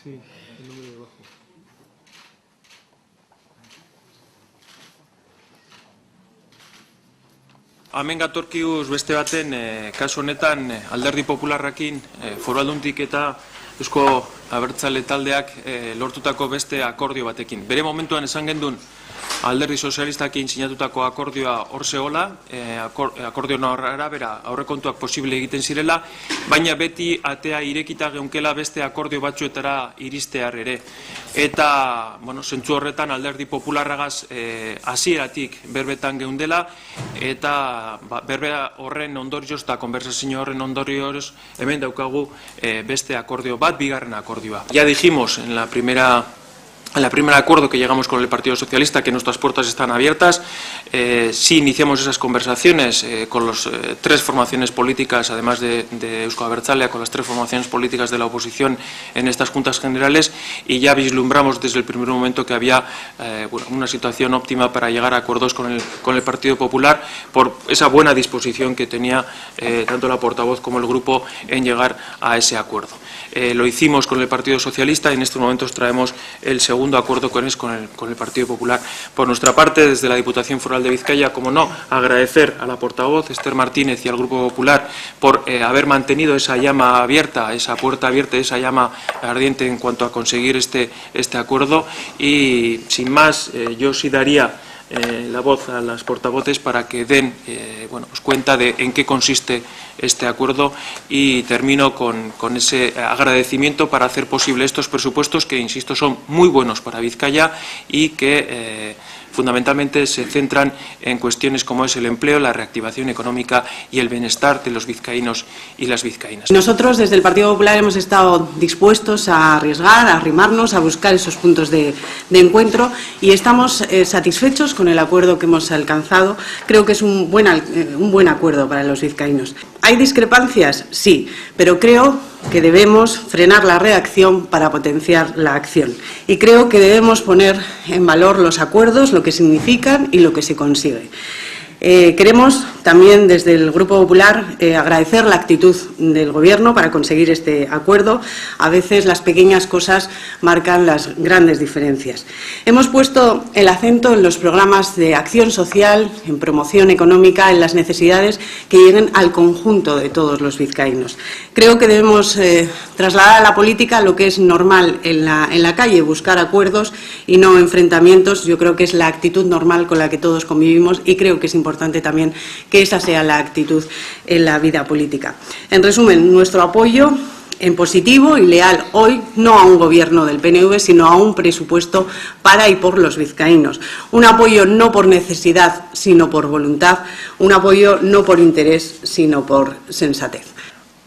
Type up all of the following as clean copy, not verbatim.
Sí, el número de abajo. Hemen gatorkiuz beste baten, kasu honetan Alderdi Popularrakin Foru Aldundik eta Eusko Abertzale taldeak lortutako beste akordio batekin. Bere momentuan esan gendun Alderdi Sozialistakin sinatutako akordioa hor zegoela, akordio arabera aurrekontuak posible egiten zirela, baina beti atea irekita geunkela beste akordio batzuetara iristear ere. Eta, zentzu horretan Alderdi Popularragaz hasieratik berbetan geundela, eta berbera horren ondorioz eta konversazio horren ondorioz hemen daukagu beste akordio bat, bigarren akordioa. Ya dijimos en el primer acuerdo que llegamos con el Partido Socialista que nuestras puertas están abiertas. Sí iniciamos esas conversaciones con las tres formaciones políticas, además de Eusko Abertzalea, con las tres formaciones políticas de la oposición en estas juntas generales, y ya vislumbramos desde el primer momento que había una situación óptima para llegar a acuerdos con el Partido Popular por esa buena disposición que tenía tanto la portavoz como el grupo en llegar a ese acuerdo. Lo hicimos con el Partido Socialista y en estos momentos traemos el segundo acuerdo con el Partido Popular. Por nuestra parte, desde la Diputación Foral de Vizcaya, como no, agradecer a la portavoz Esther Martínez y al Grupo Popular por haber mantenido esa llama abierta, esa puerta abierta, esa llama ardiente en cuanto a conseguir este acuerdo. Y sin más, yo sí daría la voz a las portavoces para que den cuenta de en qué consiste este acuerdo, y termino con ese agradecimiento para hacer posible estos presupuestos que, insisto, son muy buenos para Vizcaya y que fundamentalmente se centran en cuestiones como es el empleo, la reactivación económica y el bienestar de los vizcaínos y las vizcaínas. Nosotros desde el Partido Popular hemos estado dispuestos a arriesgar, a arrimarnos, a buscar esos puntos de encuentro, y estamos satisfechos con el acuerdo que hemos alcanzado. Creo que es un buen acuerdo para los vizcaínos. ¿Hay discrepancias? Sí, pero creo que debemos frenar la reacción para potenciar la acción. Y creo que debemos poner en valor los acuerdos, lo que significan y lo que se consigue. Queremos también desde el Grupo Popular agradecer la actitud del Gobierno para conseguir este acuerdo. A veces las pequeñas cosas marcan las grandes diferencias. Hemos puesto el acento en los programas de acción social, en promoción económica, en las necesidades que lleguen al conjunto de todos los vizcaínos. Creo que debemos trasladar a la política lo que es normal en la calle, buscar acuerdos y no enfrentamientos. Yo creo que es la actitud normal con la que todos convivimos, y creo que es importante también que esa sea la actitud en la vida política. En resumen, nuestro apoyo en positivo y leal hoy no a un gobierno del PNV, sino a un presupuesto para y por los vizcaínos. Un apoyo no por necesidad, sino por voluntad. Un apoyo no por interés, sino por sensatez.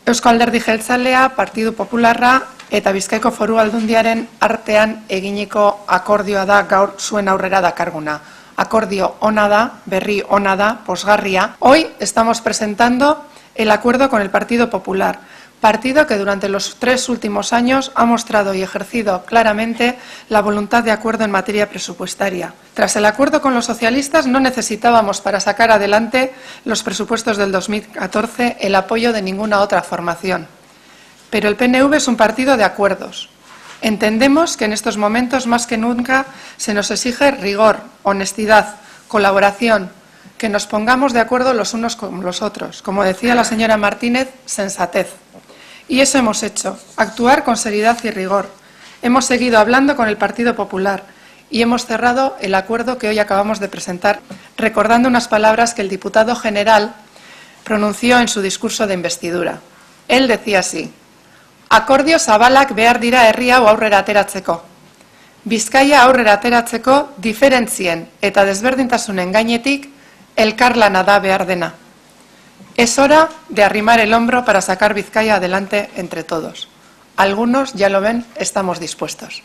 Eusko Alderdi Jeltzalea, Partidu Popularra eta Bizkaiko Foru Aldundiaren artean eginiko akordioa da gaur zuen aurrera dakarguna. Akordio ona da, berri ona da, posgarria. Hoy estamos presentando el acuerdo con el Partido Popular, partido que durante los 3 últimos años ha mostrado y ejercido claramente la voluntad de acuerdo en materia presupuestaria. Tras el acuerdo con los socialistas no necesitábamos para sacar adelante los presupuestos del 2014 el apoyo de ninguna otra formación. Pero el PNV es un partido de acuerdos. Entendemos que en estos momentos más que nunca se nos exige rigor, honestidad, colaboración, que nos pongamos de acuerdo los unos con los otros. Como decía la señora Martínez, sensatez. Y eso hemos hecho, actuar con seriedad y rigor. Hemos seguido hablando con el Partido Popular y hemos cerrado el acuerdo que hoy acabamos de presentar, recordando unas palabras que el diputado general pronunció en su discurso de investidura. Él decía así: akordio zabalak behar dira herri hau aurrera ateratzeko. Bizkaia aurrera ateratzeko diferentzien eta desberdintasunen gainetik elkarlana da behar dena. Es hora de arrimar el hombro para sacar Vizcaya adelante entre todos. Algunos, ya lo ven, estamos dispuestos.